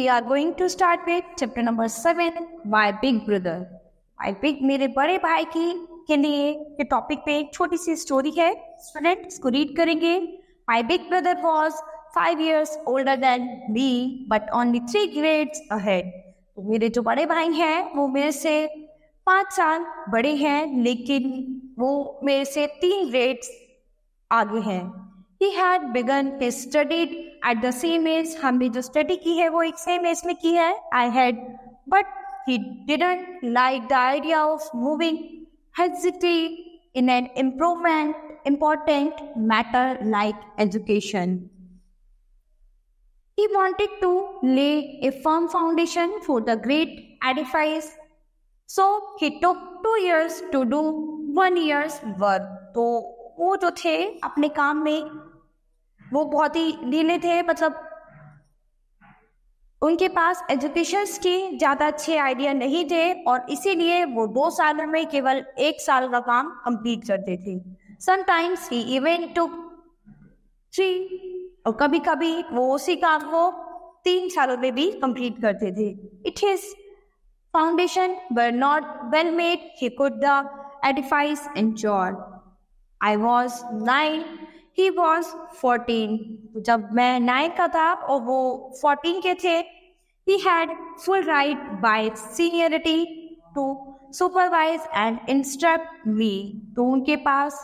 we are going to start with chapter number 7, My Big Brother. My Big मेरे बड़े भाई की के लिए के टॉपिक पे एक छोटी सी स्टोरी है. स्टूडेंट इसको रीड करेंगे. My big brother was 5 years older than me, but only 3 grades ahead. तो मेरे जो बड़े भाई हैं वो मेरे से 5 साल बड़े हैं, लेकिन वो मेरे से 3 ग्रेड्स आगे हैं. He had begun his studied at the same age. हमने जो स्टडी की है वो एक सेम एज में की है. I had, but he didn't like the idea of moving hastily in an important matter like education. He wanted to lay a firm foundation for the great edifice. So he took 2 years to do 1 year's work. तो वो जो थे अपने काम में वो बहुत ही ढीले थे, मतलब उनके पास एजुकेशन की ज़्यादा अच्छे आइडिया नहीं थे और इसीलिए वो 2 साल में केवल 1 साल का काम कंप्लीट करते थे. समटाइम्स ही इवन टुक 3, और कभी कभी वो उसी काम को 3 सालों में भी कंप्लीट करते थे. It his foundation were not well made, he could the edifice ensure. I was 9, he was 14. जब मैं 9 का था और वो 14 के थे, he had full right by seniority to supervise and instruct me. तो उनके पास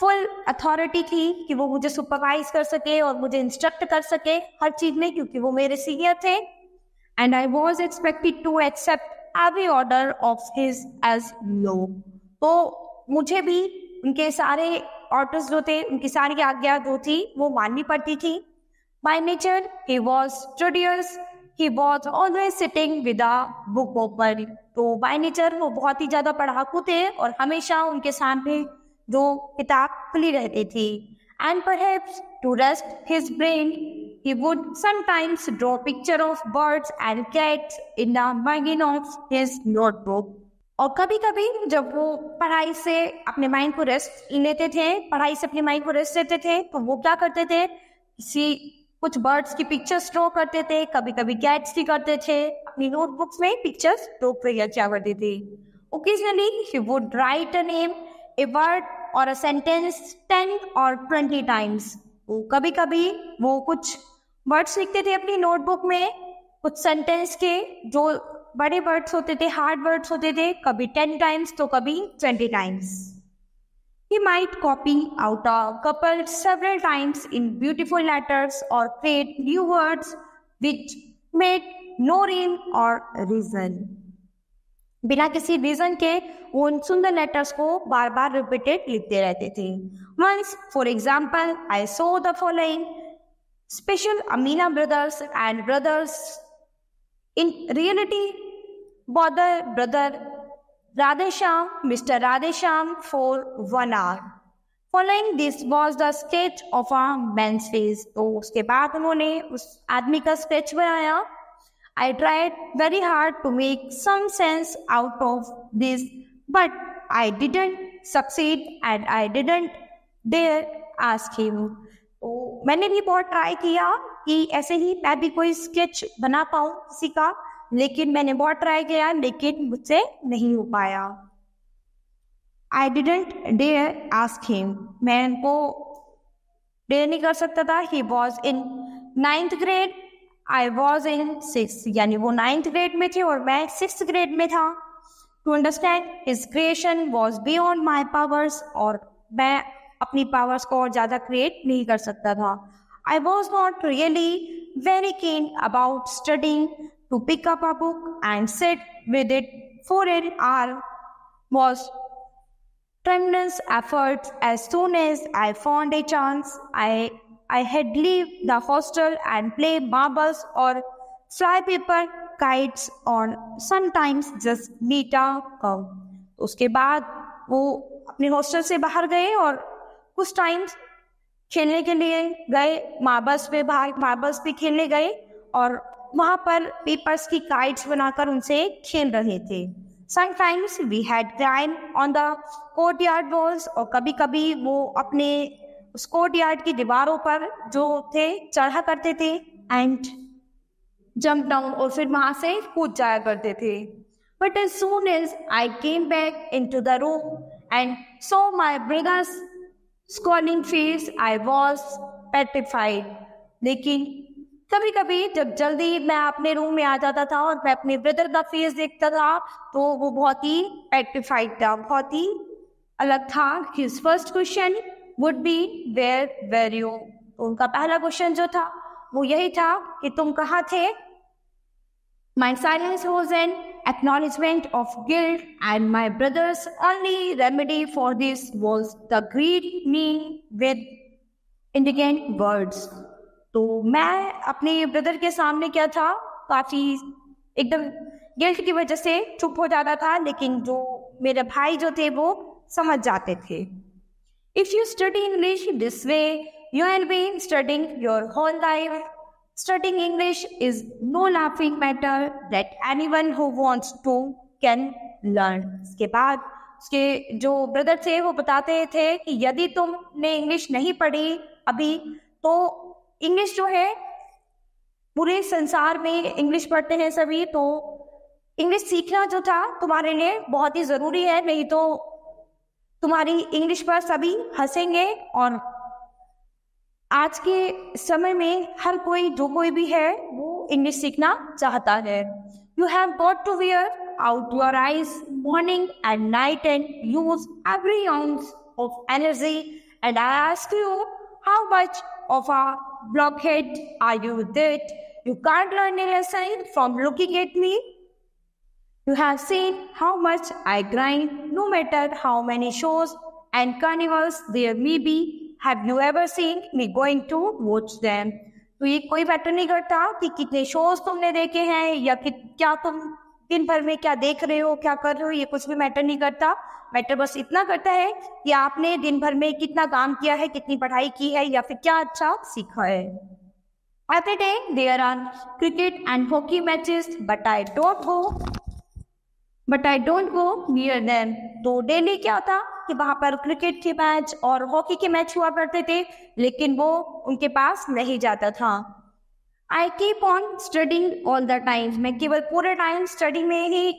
full authority थी कि वो मुझे supervise कर सके और मुझे instruct कर सके हर चीज़ में, क्योंकि वो मेरे senior थे. And I was expected to accept every order of his as law. तो मुझे भी उनके सारे ऑर्डर्स जो थे, उनकी सारी आज्ञा जो थी वो माननी पड़ती थी. By nature he was studious, he was always sitting with a book open. तो बाय नेचर वो बहुत ही ज़्यादा पढ़ाकू थे और हमेशा उनके सामने जो किताब खुली रहती थी. And perhaps to rest his brain he would sometimes draw picture of birds and cats in the margin of his notebook. और कभी कभी जब वो पढ़ाई से अपने माइंड को रेस्ट लेते थे, पढ़ाई से अपने माइंड को रेस्ट लेते थे, तो वो क्या करते थे, कुछ बर्ड्स की पिक्चर्स ड्रॉ करते थे, कभी कभी कैट्स की करते थे, अपनी नोटबुक्स में पिक्चर्स ड्रॉ किया करते थे. Occasionally he would write a name, a word और अ सेंटेंस 10 or 20 टाइम्स. कभी कभी वो कुछ वर्ड्स लिखते थे अपनी नोटबुक में, कुछ सेंटेंस के जो बड़े वर्ड्स होते थे, हार्ड वर्ड्स होते थे, कभी 10 टाइम्स तो कभी 20 times. He might copy out a couple several times in beautiful letters or create new words which made no rhyme or reason. बिना किसी रीजन के वो उन सुंदर लेटर्स को बार बार रिपीटेड लिखते रहते थे. Once, for example, I saw the following: Special Amina brothers and brothers. In reality, bother brother Radhesham, Mr. Radhesham for 1 hour. Following this was the sketch of a man's face. तो उसके बाद उन्होंने उस आदमी का स्केच बनाया. I tried very hard to make some sense out of this, but I didn't succeed and I didn't dare ask him. तो मैंने भी बहुत ट्राई किया कि ऐसे ही मैं भी कोई स्केच बना पाऊँ किसी का, लेकिन मैंने बहुत ट्राई किया, लेकिन मुझसे नहीं हो पाया. I didn't dare ask him. मैं उनको डेयर नहीं कर सकता था. He was in 9th grade, I was in 6th. यानी वो 9th grade में थे और मैं 6th grade में था. To understand his creation was beyond my powers, और मैं अपनी पावर्स को और ज़्यादा क्रिएट नहीं कर सकता था. I was not really very keen about studying. To pick up a book and sit with it for an hour was tremendous effort. As soon as I found a chance, I had leave the hostel and play marbles or fly paper kites or sometimes just meet a cow. उसके बाद वो अपने hostel से बाहर गए और कुछ times खेलने के लिए गए, मार्बल्स पे खेलने गए और वहाँ पर पेपर्स की काइट्स बनाकर उनसे खेल रहे थे. Sometimes we had climb on the courtyard walls, और कभी कभी वो अपने उस कोर्टयार्ड की दीवारों पर जो थे चढ़ा करते थे. And जंप डाउन और फिर वहां से कूद जाया करते थे. But as soon as I came back into the room and saw my brother's scowling face, I was petrified. लेकिन कभी कभी जब जल्दी मैं अपने रूम में आ जाता था और मैं अपने ब्रदर का फेस देखता था तो वो बहुत ही पेट्रिफाइड था, बहुत ही अलग था. His first question would be where were you? तो उनका पहला क्वेश्चन जो था वो यही था कि तुम कहाँ थे. My silence was an acknowledgement of guilt, and my brother's only remedy for this was to greet me with indignant words. तो मैं अपने ब्रदर के सामने क्या था, काफी एकदम गिल्ट की वजह से चुप हो जाता था, लेकिन जो मेरे भाई जो थे वो समझ जाते थे. If you study English this way, you will be studying your whole life. Studying English is no laughing matter that anyone who wants to can learn. इसके बाद उसके जो ब्रदर थे वो बताते थे कि यदि तुमने इंग्लिश नहीं पढ़ी अभी तो इंग्लिश जो है पूरे संसार में इंग्लिश पढ़ते हैं सभी, तो इंग्लिश सीखना जो था तुम्हारे लिए बहुत ही ज़रूरी है, नहीं तो तुम्हारी इंग्लिश पर सभी हंसेंगे. और आज के समय में हर कोई जो कोई भी है वो इंग्लिश सीखना चाहता है. You have got to wear out your eyes morning and night and use every ounce of energy and I ask you how much of a blockhead are you that you can't learn a lesson from looking at me? You have seen how much I grind, no matter how many shows and carnivals there may be. Have you ever seen me going to watch them? तो ये कोई matter नहीं करता कि कितने shows तुमने देखे हैं या क्या तुम दिन भर में क्या देख रहे हो, क्या कर रहे हो, ये कुछ भी मैटर नहीं करता. मैटर बस इतना करता है कि आपने दिन भर में कितना काम किया है, कितनी पढ़ाई की है या फिर क्या अच्छा सीखा है. Every day there are cricket and hockey matches, but I don't go near them. तो डेली क्या होता कि वहाँ पर क्रिकेट के मैच और हॉकी के मैच हुआ करते थे, लेकिन वो उनके पास नहीं जाता था. I keep on studying all the time. मैं केवल पूरे टाइम स्टडी में ही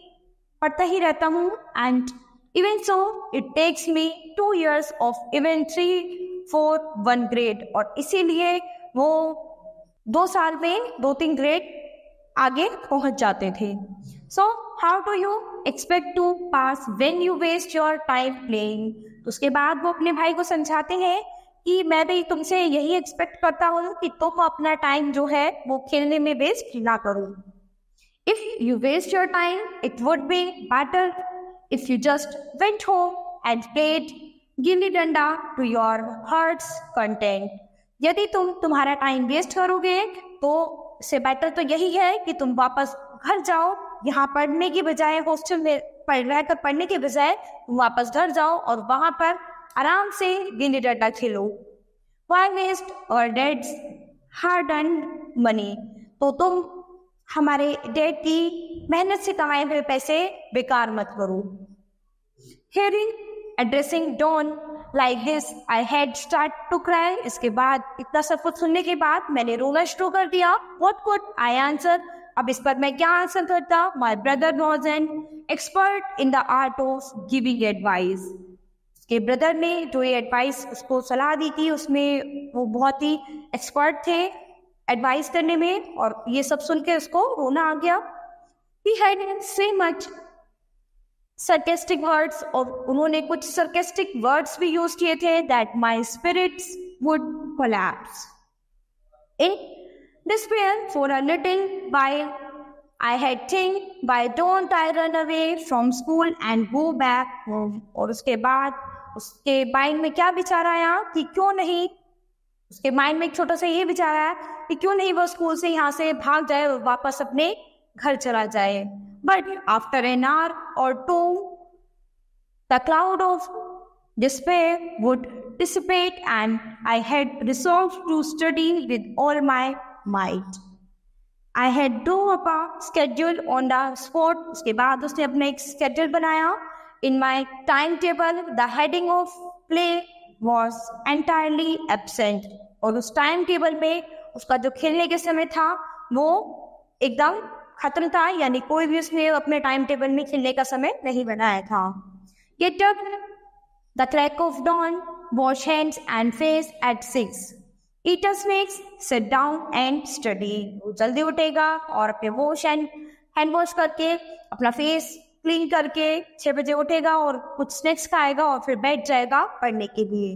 पढ़ता ही रहता हूँ. And even so, it takes me 2 years of even 3, 4, 1 grade. और इसीलिए वो 2 साल में 2-3 ग्रेड आगे पहुंच जाते थे. So how do you expect to pass when you waste your time playing? तो उसके बाद वो अपने भाई को समझाते हैं कि मैं भी तुमसे यही एक्सपेक्ट करता हूँ कि तुम अपना टाइम जो है वो खेलने में वेस्ट ना करो. If you waste your time, it would be better if you just went home and played gilli danda to your heart's content. यदि तुम्हारा टाइम वेस्ट करोगे तो इससे बेटर तो यही है कि तुम वापस घर जाओ, यहाँ पढ़ने की बजाय हॉस्टल में रहकर पढ़ने के बजाय तुम वापस घर जाओ और वहाँ पर आराम से गिल्ली डंडा खेलो. Why waste our dad's hard-earned money? तो तुम हमारे डैड की मेहनत से कमाए हुए पैसे बेकार मत करो. Hearing addressing Dawn like this, I had started to cry. इसके बाद इतना सब कुछ सुनने के बाद मैंने रोना शुरू कर दिया. What could I answer? अब इस पर मैं क्या आंसर करता? My brother was an expert in the art of giving advice. उसके ब्रदर ने जो ये एडवाइस उसको सलाह दी थी उसमें वो बहुत ही एक्सपर्ट थे एडवाइस करने में, और ये सब सुन के उसको रोना आ गया. He had so much sarcastic words, और उन्होंने कुछ sarcastic words भी यूज किए थे that my spirits would collapse. In despair for a little while, I had think, why don't I run away from school and go back home? और उसके बाद उसके माइंड में क्या विचार आया कि क्यों नहीं, उसके माइंड में एक छोटा सा ये विचार आया कि क्यों नहीं वो स्कूल से यहाँ से भाग जाए और वापस अपने घर चला जाए. But after an hour or two, the cloud of despair would dissipate and I had resolved to study with all my might. I had drew up a schedule on the spot. उसके बाद उसने अपना एक schedule बनाया. In my timetable, the heading of play was entirely absent. और उस time table में उसका जो खेलने के समय था वो एकदम खत्म था, यानी कोई भी उसने अपने टाइम टेबल में खेलने का समय नहीं बनाया था। Get up the crack of dawn, wash hands and face at 6. Eat a snacks, sit down and study. वो जल्दी उठेगा और अपने वॉश एंड हैंड वॉश करके अपना फेस क्लीन करके 6 बजे उठेगा और कुछ स्नैक्स खाएगा और फिर बैठ जाएगा पढ़ने के लिए।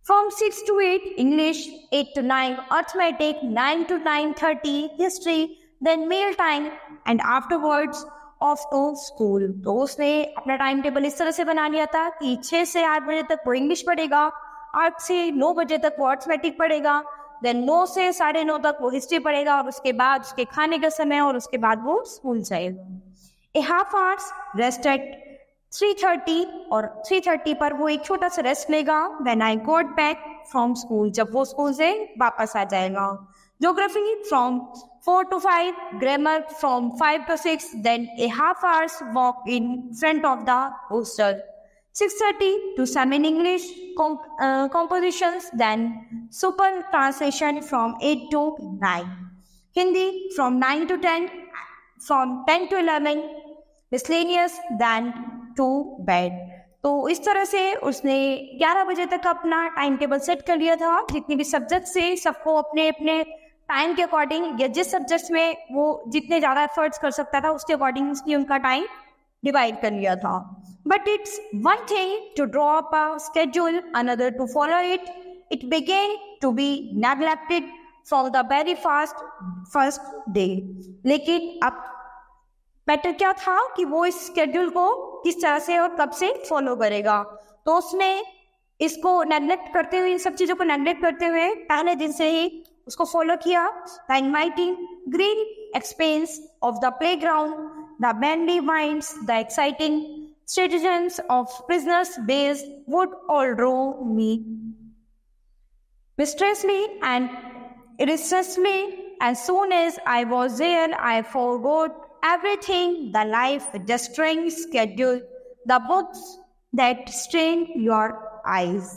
From 6 to 8, English, 8 to 9, Arithmetic, 9 to 9:30, History, then meal time, and afterwards off to school. तो उसने अपना टाइम टेबल इस तरह से बना लिया था कि 6 से 8 बजे तक वो इंग्लिश पढ़ेगा, 8 से 9 बजे तक वो अर्थमेटिक पढ़ेगा, देन 9 से 9:30 तक वो हिस्ट्री पढ़ेगा और उसके बाद उसके खाने का समय और उसके बाद वो स्कूल जाएगा। ए हाफ आवर्स रेस्ट एट 3:30 और 3:30 पर वो एक छोटा सा रेस्ट लेगा। When I got back from school, जब वो स्कूल से वापस आ जाएगा। Geography from 4 to 5, grammar from 5 to 6, then a half hour's walk in front of the hostel. 6:30 to 7 English compositions, then super translation from 8 to 9. Hindi from 9 to 10, from 10 to 11, miscellaneous, then to bed. तो इस तरह से उसने 11 बजे तक अपना time table set कर लिया था। जितने भी सब्जेक्ट से सबको अपने अपने टाइम के अकॉर्डिंग या जिस सब्जेक्ट में वो जितने ज़्यादा एफर्ट्स कर सकता था उसके अकॉर्डिंग उसने उनका टाइम डिवाइड कर लिया था। But it's one thing to draw up a schedule, another to follow it. It began to be neglected from the very first day. लेकिन अब बेटर क्या था कि वो इस स्केड्यूल को किस तरह से और कब से फॉलो करेगा। तो उसने इसको नेग्लेक्ट करते हुए, इन सब चीज़ों को नेग्लेक्ट करते हुए पहले दिन से ही उसको फॉलो किया. The inviting green expanse of the playground, the manly minds, the exciting citizens of prisoners base would all draw me mistressly and irresistibly. As soon as I was there, I forgot everything, the life-destroying schedule, the books that strain your eyes.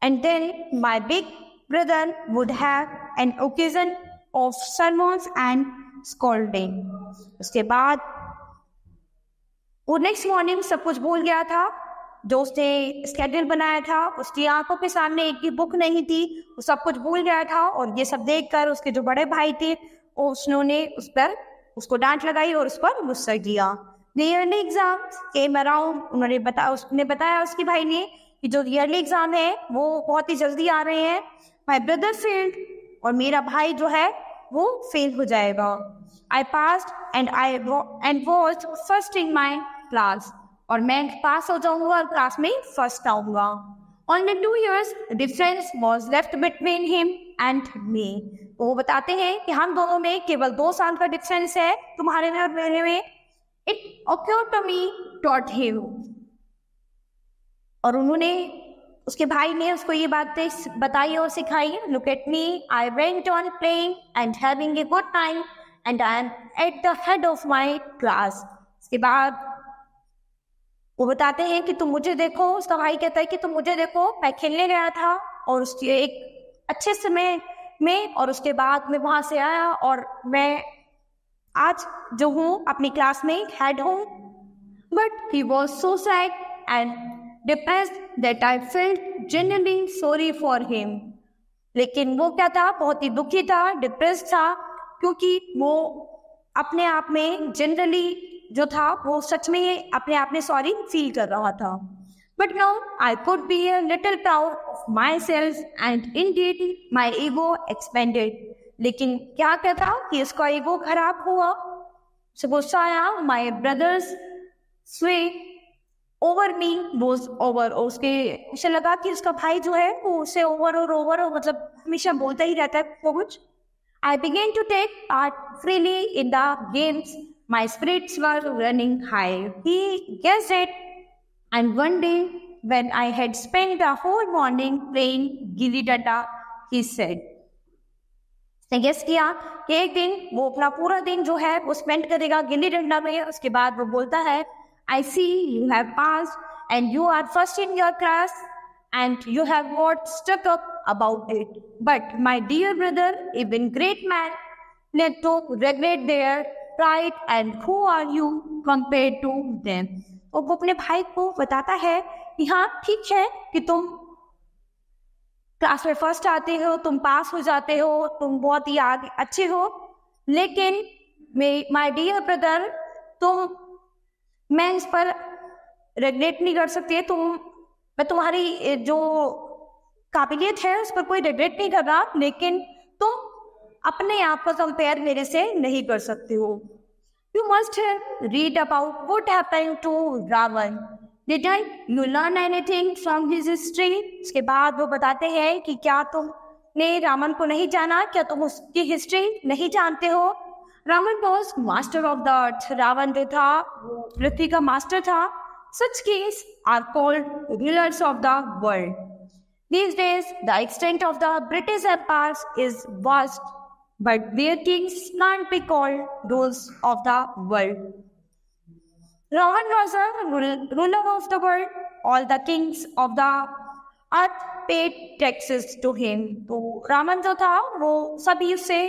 And then my big brother would have an occasion of sermons and scolding. उसके बाद वो next morning सब कुछ भूल गया था जो उसने स्केड्यूल बनाया था। उसकी आंखों के सामने एक भी बुक नहीं थी, वो सब कुछ भूल गया था। और ये सब देखकर उसके जो बड़े भाई थे उन्होंने उस पर उसको डांट लगाई और उस पर गुस्सा किया। The yearly exams came around. उसने बताया उसके भाई ने कि जो ईयरली एग्जाम है वो बहुत ही जल्दी आ रहे हैं। My brother failed, और मेरा भाई जो है वो फेल हो जाएगा। I passed and was first in my class, और मैं पास हो जाऊंगा और क्लास में फर्स्ट आऊंगा। Only 2 years difference was left between him and me. तो वो बताते हैं कि हम दोनों में केवल 2 साल का डिफरेंस है, तुम्हारे में और मेरे में। It occurred to me, taught him. और उन्होंने, उसके भाई ने उसको ये बातें बताई और सिखाई। Look at me, I went on playing and having a good time, and I am at the head of my class. इसके बाद वो बताते हैं कि तुम मुझे देखो, उसका भाई कहता है कि तुम मुझे देखो, मैं खेलने गया था और उसके एक अच्छे समय में, और उसके बाद मैं वहाँ से आया और मैं आज जो हूँ अपनी क्लास में हेड हूँ। But he was so sad and depressed that I felt genuinely sorry for him. लेकिन वो क्या था, बहुत ही दुखी था, डिप्रेस्ड था, क्योंकि वो अपने आप में जनरली जो था वो सच में अपने आप में सॉरी फील कर रहा था. But now I could be a little proud of my self and Indeed my ego expanded. लेकिन क्या कहता कि उसका ईगो खराब हुआ, उसे गुस्सा आया. माई ब्रदर्स स्वे ओवर मी वॉज ओवर. और उसे लगा कि उसका भाई जो है वो उसे ओवर और ओवर और मतलब हमेशा बोलता ही रहता है कुछ. I began to take part freely in the games. My spirits were running high. He guessed it, and one day when I had spent the whole morning playing gilli danda, he said, उसने guess किया कि एक दिन वो अपना पूरा दिन जो है वो स्पेंड करेगा गिल्ली डंडा में. उसके बाद वो बोलता है, I see you have passed and you are first in your class and you have not stuck up about it. But my dear brother, even great man, led to regret their pride and who are you compared to them. और वो अपने भाई को बताता है कि हाँ ठीक है कि तुम क्लास में फर्स्ट आते हो, तुम पास हो जाते हो, तुम बहुत ही आगे अच्छे हो, लेकिन माय डियर ब्रदर, मैं इस पर रेगरेट नहीं कर सकती है, मैं तुम्हारी जो काबिलियत है उस पर कोई रेगरेट नहीं कर रहा, लेकिन तुम अपने आप को कंपेयर मेरे से नहीं कर सकते हो. You must read about what happened to Ravana. Didn't you learn anything from his history. उसके बाद वो बताते हैं कि क्या तुमने रावण को नहीं जाना, क्या तुम उसकी हिस्ट्री नहीं जानते हो. Ravana was master of the earth. Ravana जो था वो पृथ्वी का मास्टर था. Such kings are called rulers of the world. These days, the extent of the British Empire is vast, but their kings can't be called rulers of the world. Ravan was a ruler of the world. All the kings of the earth paid taxes to him. तो रावण जो था वो सभी उससे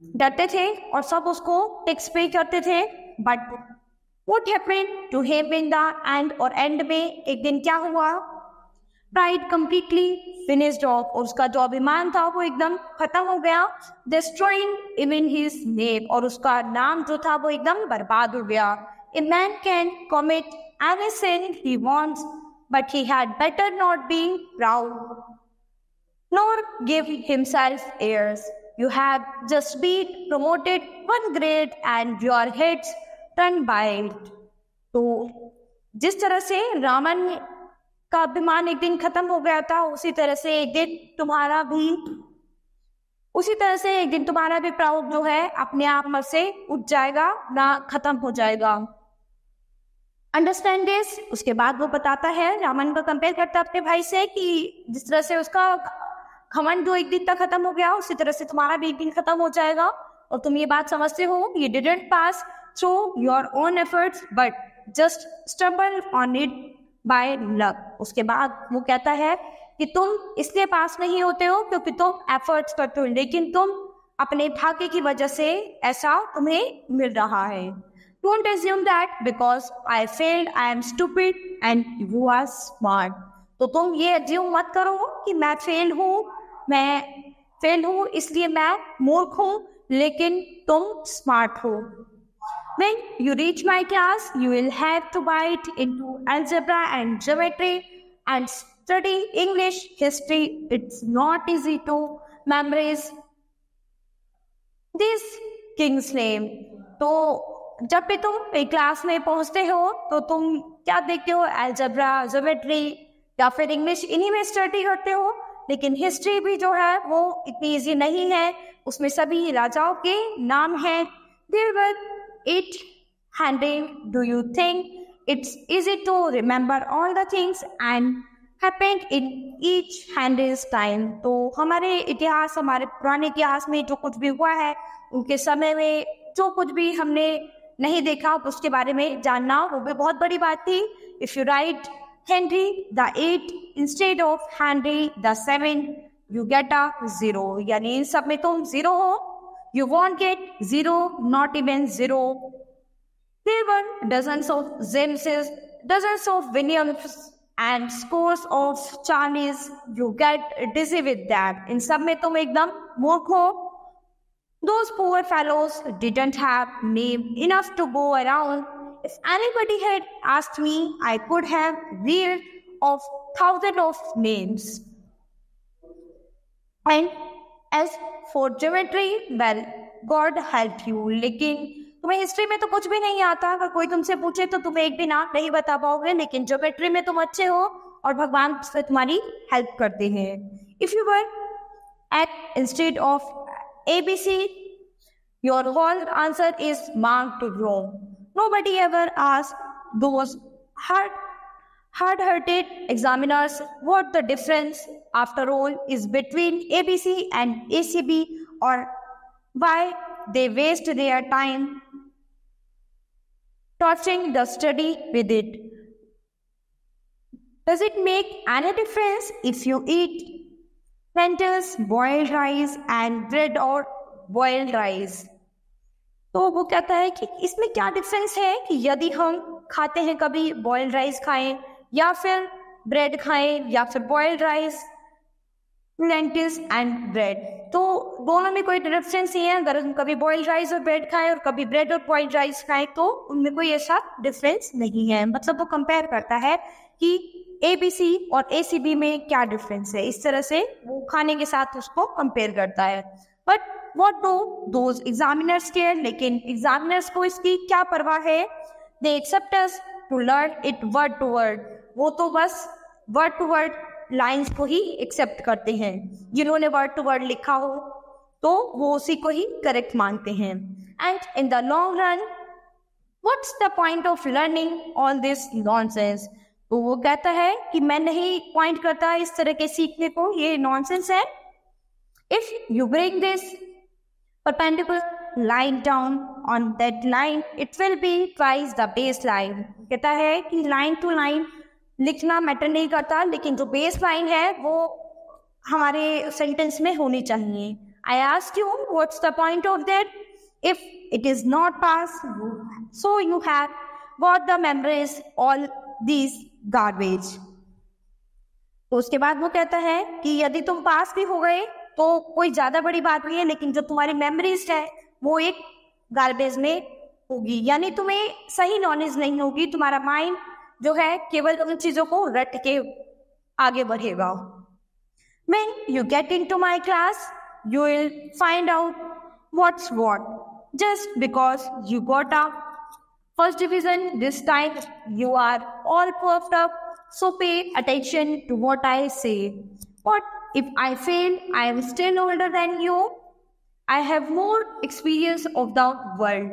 डरते थे और सब उसको टैक्स पे करते थे. But What happened to him in the end? और एंड में एक दिन क्या हुआ? Pride completely finished off. और उसका जो अभिमान था वो एकदम खत्म हो गया. Destroying even his name. और उसका नाम जो था वो एकदम बर्बाद हो गया. A man can commit any sin he wants, but he had better not be proud, nor give himself airs. You have just been promoted one grade and your heads turned by it. तो जिस तरह से रावण का अभिमान एक दिन खत्म हो गया था, उसी तरह से एक दिन तुम्हारा भी प्राउड जो है अपने आप में से उठ जाएगा, ना खत्म हो जाएगा. Understand this. उसके बाद वो बताता है, रावण को कंपेयर करता है अपने भाई से कि जिस तरह से उसका घमंड जो एक दिन तक खत्म हो गया, उसी तरह से तुम्हारा भी एक दिन खत्म हो जाएगा. और तुम ये बात समझते हो, you didn't pass through your own efforts but just stumble on it by luck. उसके बाद वो कहता है कि तुम इसलिए पास नहीं होते हो क्योंकि तुम एफर्ट्स करते हो, लेकिन तुम अपने भाग्य की वजह से ऐसा तुम्हें मिल रहा है. Don't assume that because I failed I am stupid and you are smart. तो तुम ये assume मत करो कि मैं फेल हूँ इसलिए मैं मूर्ख हूँ, लेकिन तुम स्मार्ट हो. When you reach my class, you will have to bite into algebra and geometry and study English, history. It's not easy to memorize this king's name. तो जब भी तुम एक क्लास में पहुंचते हो तो तुम क्या देखते हो? algebra, geometry या फिर इंग्लिश, इन्हीं में स्टडी करते हो. लेकिन हिस्ट्री भी जो है वो इतनी इजी नहीं है, उसमें सभी राजाओं के नाम हैं. There were 800. Do you think it's easy to remember all the things and happened in each 100's time? तो हमारे पुराने इतिहास में जो कुछ भी हुआ है, उनके समय में जो कुछ भी हमने नहीं देखा उसके बारे में जानना वो भी बहुत बड़ी बात थी. If you write Henry the 8th instead of Henry the 7th, you get a 0. यानी इन सब में तुम 0 हो. You won't get 0, not even 0. There were dozens of Jameses, dozens of Williams, and scores of Charlies. You get dizzy with that. In सब में तुम एकदम मूर्ख हो. Those poor fellows didn't have name enough to go around. If anybody had asked me, I could have reeled off thousands of names. And as for geometry, well, God help you. लेकिन तुम्हें history में तो कुछ भी नहीं आता. अगर कोई तुमसे पूछे तो तुम्हें एक भी नाम नहीं बता पाओगे, लेकिन ज्योमेट्री में तुम अच्छे हो और भगवान से तुम्हारी हेल्प करते हैं. If you were at instead of ABC, your whole answer is marked wrong. Nobody ever asked those hard-hearted examiners what the difference after all is between ABC and ACB, or why they waste their time torturing the study with it. Does it make any difference if you eat lentils, boiled rice and bread, or boiled rice. तो वो कहता है कि इसमें क्या difference है कि यदि हम खाते हैं, कभी बॉइल्ड राइस खाएं या फिर ब्रेड खाएं या फिर boiled rice, lentils and bread, तो दोनों में कोई डिफरेंस नहीं है। अगर हम कभी बॉइल्ड राइस और ब्रेड खाएं और कभी ब्रेड और बॉइल्ड राइस खाएं तो उनमें कोई ऐसा डिफरेंस नहीं है। मतलब वो कंपेयर करता है कि ABC और ACB में क्या डिफरेंस है, इस तरह से वो खाने के साथ उसको कंपेयर करता है। But what do those examiners care, लेकिन एग्जामिनर्स को इसकी क्या परवाह है। They accept us to learn it word to word, वो तो बस वर्ड टू वर्ड लाइंस को ही एक्सेप्ट करते हैं। जिन्होंने वर्ड टू वर्ड लिखा हो तो वो उसी को ही करेक्ट मानते हैं। And in the long run what's the point of learning all this nonsense, तो वो कहता है कि मैं नहीं पॉइंट करता इस तरह के सीखने को, ये नॉनसेंस है। If you break this perpendicular line down on that line, it will be twice the baseline। कहता है कि लाइन टू लाइन लिखना मैटर नहीं करता, लेकिन जो बेस लाइन है वो हमारे सेंटेंस में होनी चाहिए। आई ask you what's the point of that, if it is not pass so you have got the memories all these garbage. तो उसके बाद वो कहता है कि यदि तुम पास भी हो गए तो कोई ज्यादा बड़ी बात नहीं है, लेकिन जो तुम्हारी मेमोरीज है वो एक गार्बेज में होगी, यानी तुम्हें सही नॉलेज नहीं होगी। तुम्हारा माइंड जो है केवल उन चीजों को रट के आगे बढ़ेगा। When you get into my class, you will find out what's what. Just because you got a first division this time, you are all puffed up. So pay attention to what I say. What if I fail? I am still older than you. I have more experience of the world.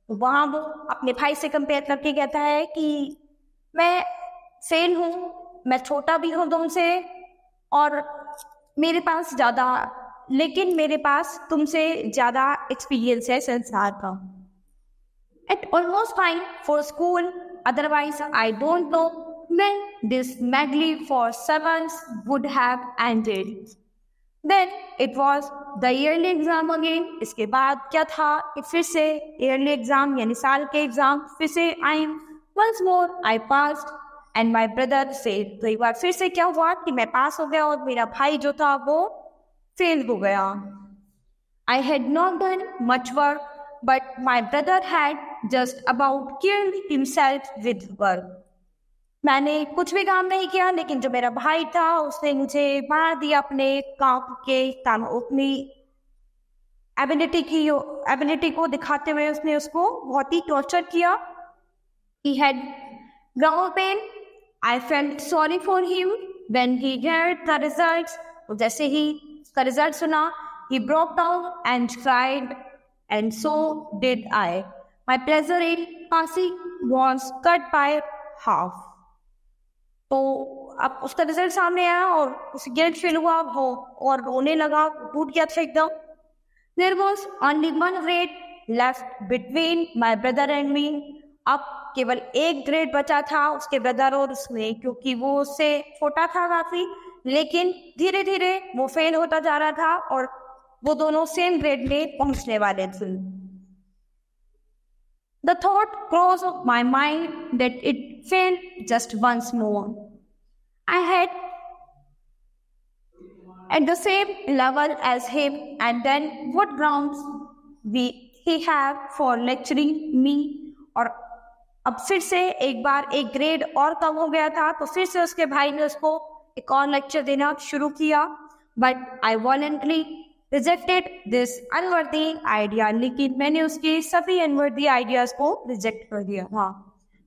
वहाँ वो अपने भाई से compare करके कहता है कि मैं फेल हूँ, मैं छोटा भी हूँ तुमसे और मेरे पास ज़्यादा, लेकिन मेरे पास तुमसे ज़्यादा एक्सपीरियंस है संसार का। At almost time for school, otherwise I don't know when this medley for sevens would have ended. Then it was the yearly exam again. इसके बाद क्या था कि फिर से yearly exam यानी साल के एग्जाम फिर से आए। Once more I passed and my brother failed. तो एक बार फिर से क्या हुआ कि मैं पास हो गया और मेरा भाई जो था वो फेल हो गया। I had not done much work, but my brother had just about killed himself with work. मैंने कुछ भी काम नहीं किया, लेकिन जो मेरा भाई था उसने मुझे मार दिया अपने काम के अपनी एबिलिटी को दिखाते हुए उसने उसको बहुत ही टॉर्चर किया। He had ground pain. I felt sorry for him when he heard the results. जैसे ही उसका रिजल्ट सुना, he broke down and cried, and so did I. My pleasure in passing was cut by half. तो अब उसका result सामने आया और उसे गिल्ट फील हुआ वो और रोने लगा, टूट गया था एकदम। There was only one grade left between my brother and me. अब केवल एक ग्रेड बचा था उसके ब्रदर और उसमें, क्योंकि वो उससे छोटा था काफी, लेकिन धीरे धीरे वो फेल होता जा रहा था और वो दोनों सेम ग्रेड में पहुंचने वाले थे। The thought crossed my mind that it failed just once more. I had at the same level as him, and then what grounds he have for lecturing me? और अब फिर से एक बार एक ग्रेड और कम हो गया था, तो फिर से उसके भाई ने उसको एक और लेक्चर देना शुरू किया। But I voluntarily rejected this unworthy idea, लेकिन मैंने उसके सभी अनवर्दी आइडियाज को रिजेक्ट कर दिया था।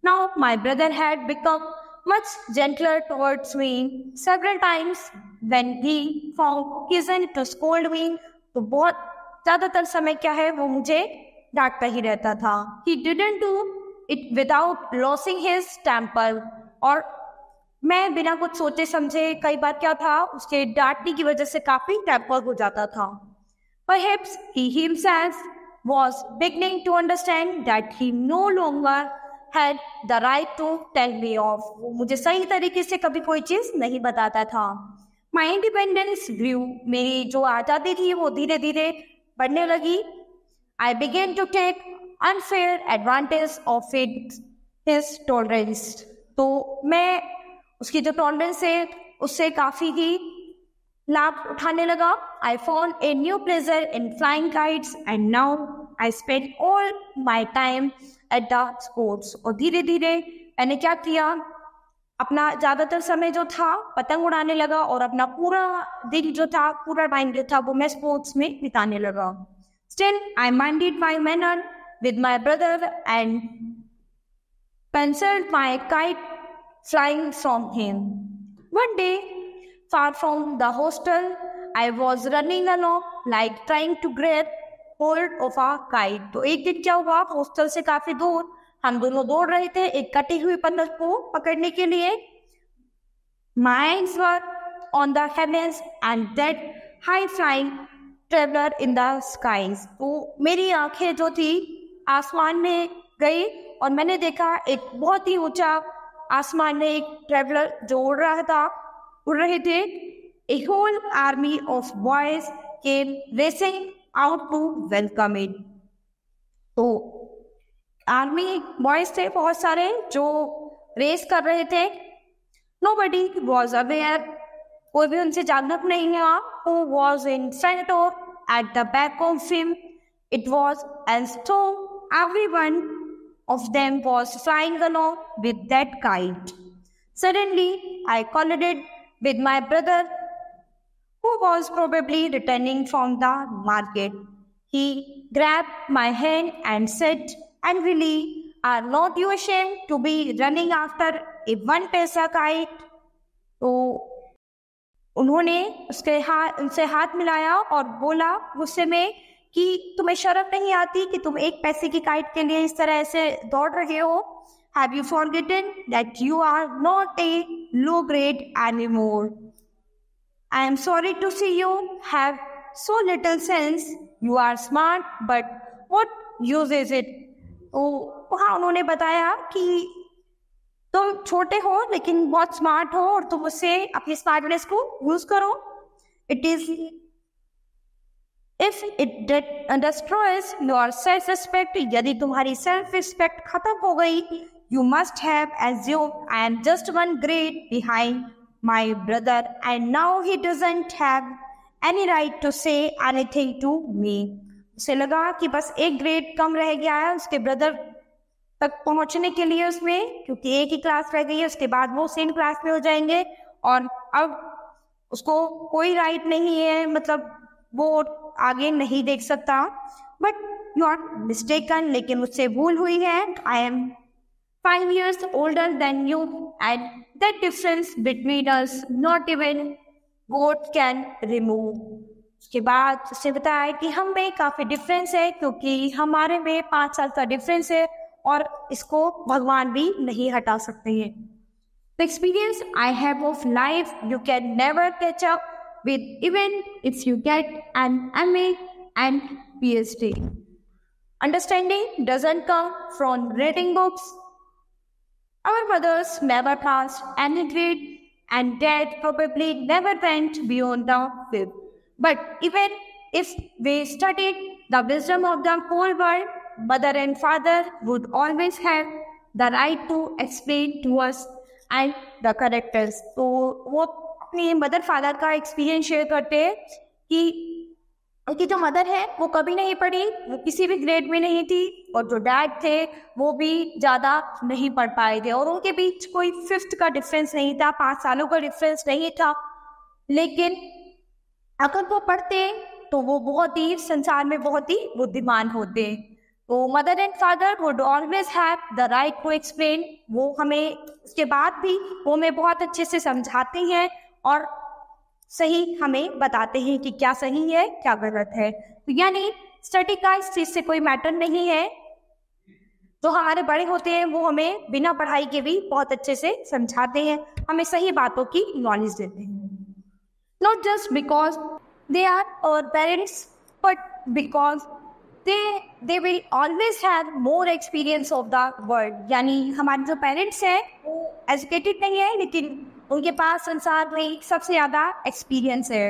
Now my brother had become much gentler towards me several times when he found occasion to scold me। तो बहुत ज्यादातर समय क्या है वो मुझे डांटता ही रहता था। He didn't do it without losing his temper। और मैं बिना कुछ सोचे समझे कई बार क्या था उसके डांटने की वजह से काफी टेम्पर हो जाता था। Perhaps he himself was beginning to understand that he no longer had the right to tell me off। वो मुझे सही तरीके से कभी कोई चीज नहीं बताता था। My independence grew। मेरी जो आजादी थी वो धीरे धीरे बढ़ने लगी, I began to take unfair advantage of his tolerance. तो मैं उसकी जो टॉलरेंस है उससे काफ़ी ही लाभ उठाने लगा. I found a new pleasure in flying kites and now I spend all my time at the sports. और धीरे धीरे मैंने क्या किया, अपना ज़्यादातर समय जो था पतंग उड़ाने लगा और अपना पूरा दिन जो था, पूरा टाइम जो था वो मैं स्पोर्ट्स में बिताने लगा. Still, I minded my manner with my brother and penciled my kite flying from him. One day, far from the hostel, I was running along like trying to grab hold of a kite. तो एक दिन क्या हुआ, hostel से काफी दूर हम दोनों दौड़ रहे थे एक कटी हुई पतंग को पकड़ने के लिए. My eyes were on the heavens and that high flying traveler in the skies. तो मेरी आंखें जो थी आसमान में गई और मैंने देखा एक बहुत ही ऊंचा आसमान में एक ट्रेवलर जो उड़ रहे थे. A whole army of boys came racing out to welcome it. तो आर्मी बॉयज थे बहुत सारे जो रेस कर रहे थे. Nobody was aware, कोई भी उनसे जागरूक नहीं हुआ, who was in front or at the back of him. It was as though everyone of them was flying along with that kite. Suddenly, I collided with my brother, who was probably returning from the market. He grabbed my hand and said angrily, "Are not you ashamed to be running after a one paisa kite?" तो उन्होंने उनसे हाथ मिलाया और बोला गुस्से में कि तुम्हें शर्म नहीं आती कि तुम एक पैसे की काइट के लिए इस तरह से दौड़ रहे हो. Have you forgotten that you are not a low grade anymore? I am sorry to see you have so little sense. You are smart, but what use is it? तो वहाँ उन्होंने बताया कि तुम छोटे हो लेकिन बहुत स्मार्ट हो और तुम उससे अपनी स्मार्टनेस को यूज करो. It is if it destroys your self respect, यदि तुम्हारी सेल्फ रिस्पेक्ट खत्म हो गई, you must have assume I am just one grade behind my brother and now he doesn't have any right to say anything to me. उसे लगा कि बस एक ग्रेड कम रह गया है उसके ब्रदर तक पहुंचने के लिए उसमें, क्योंकि एक ही क्लास रह गई है, उसके बाद वो सेम क्लास में हो जाएंगे और अब उसको कोई राइट नहीं है, मतलब वो आगे नहीं देख सकता. बट यू आर मिस्टेकन, लेकिन मुझसे भूल हुई है. I am 5 years older than you and that difference between us not even God can remove. उसके बाद उससे बताया कि हम में काफ़ी डिफरेंस है क्योंकि हमारे में 5 साल का डिफरेंस है और इसको भगवान भी नहीं हटा सकते हैं. The experience I have of life you can never catch up with even if you get an MA and PhD. Understanding doesn't come from reading books. Our mothers never passed any grade and dad probably never went beyond the 5th. But even if we studied the wisdom of the whole world, mother and father would always have the right to explain to us and the characters. तो वो अपनी mother father का experience share करते हैं कि उनकी जो mother है वो कभी नहीं पढ़ी, वो किसी भी ग्रेड में नहीं थी, और जो डैड थे वो भी ज़्यादा नहीं पढ़ पाए थे और उनके बीच कोई 5th का डिफरेंस नहीं था, 5 सालों का डिफरेंस नहीं था. लेकिन अगर वो पढ़ते तो वो बहुत ही संसार में बहुत ही बुद्धिमान होते. तो mother and father would always have the right to explain. वो हमें उसके बाद भी वो हमें बहुत अच्छे से समझाते हैं और सही हमें बताते हैं कि क्या सही है क्या गलत है. तो यानी स्टडी का इस चीज़ से कोई मैटर नहीं है. जो हमारे बड़े होते हैं वो हमें बिना पढ़ाई के भी बहुत अच्छे से समझाते हैं, हमें सही बातों की नॉलेज देते हैं. Not just because they are our parents, but because they will always have more experience of the world. यानी हमारे जो पेरेंट्स हैं वो एजुकेटेड नहीं है लेकिन उनके पास संसार में सबसे ज़्यादा एक्सपीरियंस है.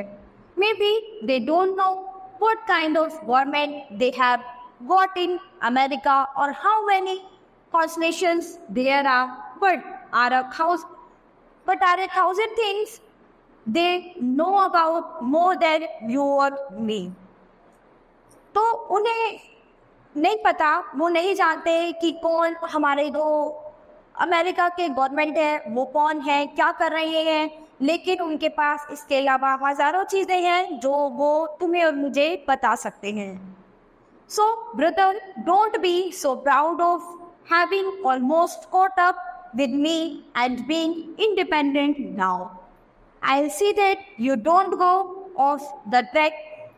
Maybe they don't know what kind of government they have got in America, or how many constellations there are, but are a thousand things they know about more than you or me. तो उन्हें नहीं पता, वो नहीं जानते कि कौन हमारे जो अमेरिका के गवर्नमेंट है वो कौन है, क्या कर रहे हैं, लेकिन उनके पास इसके अलावा हजारों चीज़ें हैं जो वो तुम्हें और मुझे बता सकते हैं. So brother, don't be so proud of having almost caught up with me and being independent now. I'll see that you don't go off the track.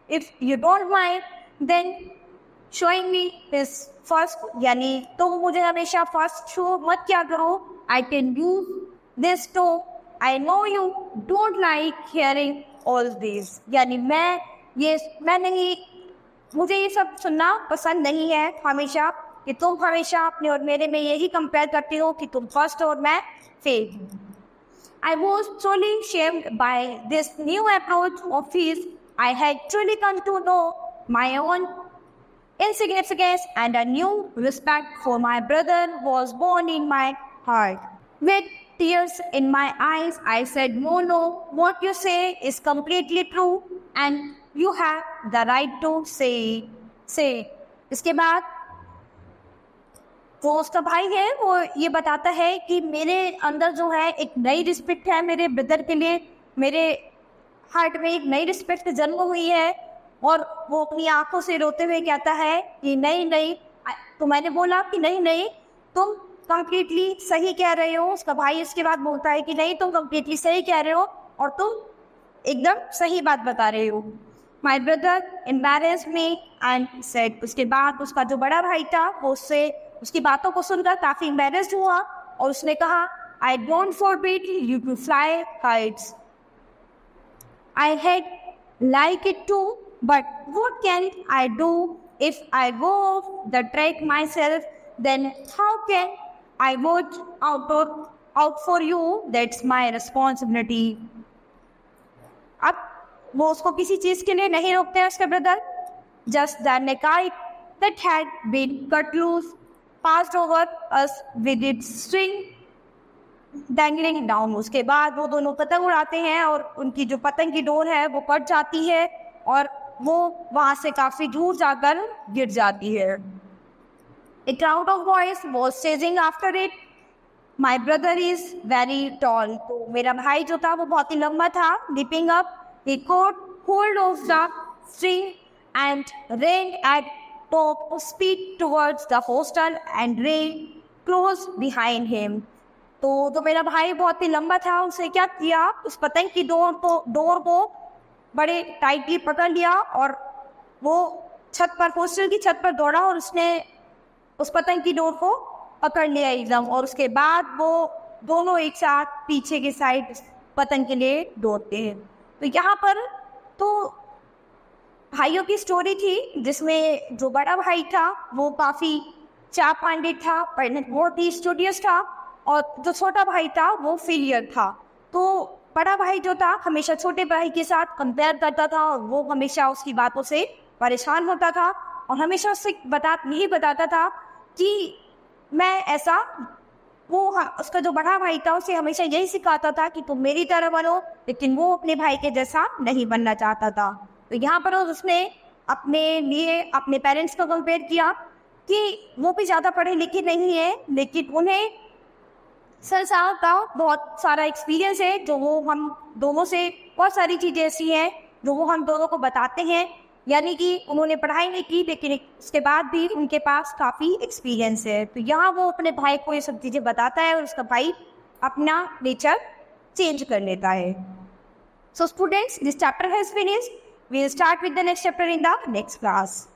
If you don't mind, then showing me this first, यानी तुम मुझे हमेशा first show मत क्या करो. I can use this too. I know you don't like hearing all this. यानी मैं नहीं, मुझे ये सब सुनना पसंद नहीं है हमेशा, कि तुम हमेशा अपने और मेरे में यही कंपेयर करती हो कि तुम फर्स्ट और मैं fail. I was truly shamed by this new approach of his. I had truly come to know my own insignificance, and a new respect for my brother was born in my heart. With tears in my eyes, I said, no, what you say is completely true, and you have the right to say. इसके बाद वो उसका भाई है, वो ये बताता है कि मेरे अंदर जो है एक नई रिस्पेक्ट है मेरे ब्रदर के लिए, मेरे हार्ट में एक नई रिस्पेक्ट जन्म हुई है. और वो अपनी आंखों से रोते हुए कहता है कि नहीं, तो मैंने बोला कि नहीं, तुम कंप्लीटली सही कह रहे हो. उसका भाई इसके बाद बोलता है कि नहीं, तुम कंप्लीटली सही कह रहे हो और तुम एकदम सही बात बता रहे हो. My brother embarrassed me and said. उसके बाद उसका जो बड़ा भाई था वो उससे उसकी बातों को सुनकर काफ़ी एम्बैरेस्ड हुआ और उसने कहा, I don't forbid you to fly heights. I had like it too, but what can I do if I go off the track myself? Then how can I watch out for you? That's my responsibility. अब वो उसको किसी चीज़ के लिए नहीं रोकते हैं उसके brother. Just then a kite that had been cut loose passed over us with its string dangling down. उसके बाद वो दोनों पतंग उड़ाते हैं और उनकी जो पतंग की डोर है वो कट जाती है और वो वहां से काफी दूर जाकर गिर जाती है. A crowd of boys was chasing after it. My brother is very tall. तो मेरा भाई जो था वो बहुत ही लंबा था. Leaping up, he caught hold of the string and ran at top speed towards the hostel and ran close behind him. तो मेरा भाई बहुत ही लंबा था, उसने क्या किया, उस पतंग की डोर को बड़े टाइटली पकड़ लिया और वो छत पर, हॉस्टल की छत पर दौड़ा और उसने उस पतंग की डोर को पकड़ लिया एकदम. और उसके बाद वो दोनों एक साथ पीछे के साइड पतंग के लिए दौड़ते हैं. तो यहाँ पर तो भाइयों की स्टोरी थी जिसमें जो बड़ा भाई था वो काफ़ी चापांडित था, पढ़ने बहुत ही स्टूडियस था, और जो छोटा भाई था वो फेलियर था. तो बड़ा भाई जो था हमेशा छोटे भाई के साथ कंपेयर करता था और वो हमेशा उसकी बातों से परेशान होता था और हमेशा उससे यही बताता था कि मैं ऐसा, उसका जो बड़ा भाई था उसे हमेशा यही सिखाता था कि तुम मेरी तरह बनो, लेकिन वो अपने भाई के जैसा नहीं बनना चाहता था. तो यहाँ पर उसने अपने लिए अपने पेरेंट्स को कंपेयर किया कि वो भी ज़्यादा पढ़े लिखे नहीं है, लेकिन उन्हें सर साहब का बहुत सारा एक्सपीरियंस है, जो वो हम दोनों से बहुत सारी चीज़ें ऐसी हैं जो वो हम दोनों को बताते हैं. यानी कि उन्होंने पढ़ाई नहीं की लेकिन इसके बाद भी उनके पास काफ़ी एक्सपीरियंस है. तो यहाँ वो अपने भाई को ये सब चीज़ें बताता है और उसका भाई अपना नेचर चेंज कर लेता है. So students, this chapter has finished. We will start with the next chapter in the next class.